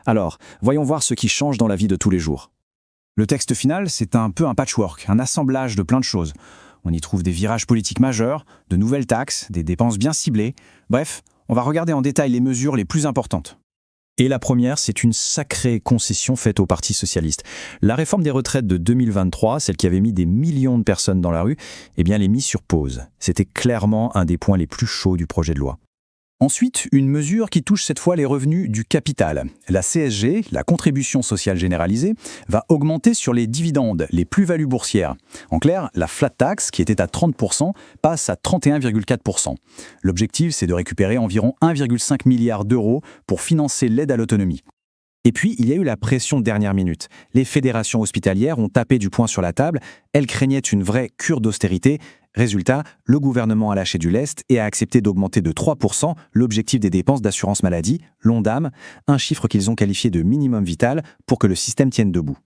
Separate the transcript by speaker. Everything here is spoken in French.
Speaker 1: Alors, voyons voir ce qui change dans la vie de tous les jours.
Speaker 2: Le texte final, c'est un peu un patchwork, un assemblage de plein de choses. On y trouve des virages politiques majeurs, de nouvelles taxes, des dépenses bien ciblées. Bref, on va regarder en détail les mesures les plus importantes.
Speaker 1: Et la première, c'est une sacrée concession faite au Parti socialiste. La réforme des retraites de 2023, celle qui avait mis des millions de personnes dans la rue, eh bien, elle est mise sur pause. C'était clairement un des points les plus chauds du projet de loi. Ensuite, une mesure qui touche cette fois les revenus du capital. La CSG, la contribution sociale généralisée, va augmenter sur les dividendes, les plus-values boursières. En clair, la flat tax, qui était à 30%, passe à 31,4%. L'objectif, c'est de récupérer environ 1,5 milliard d'euros pour financer l'aide à l'autonomie. Et puis, il y a eu la pression de dernière minute. Les fédérations hospitalières ont tapé du poing sur la table. Elles craignaient une vraie cure d'austérité. Résultat, le gouvernement a lâché du lest et a accepté d'augmenter de 3% l'objectif des dépenses d'assurance maladie, l'ONDAM, un chiffre qu'ils ont qualifié de minimum vital pour que le système tienne debout.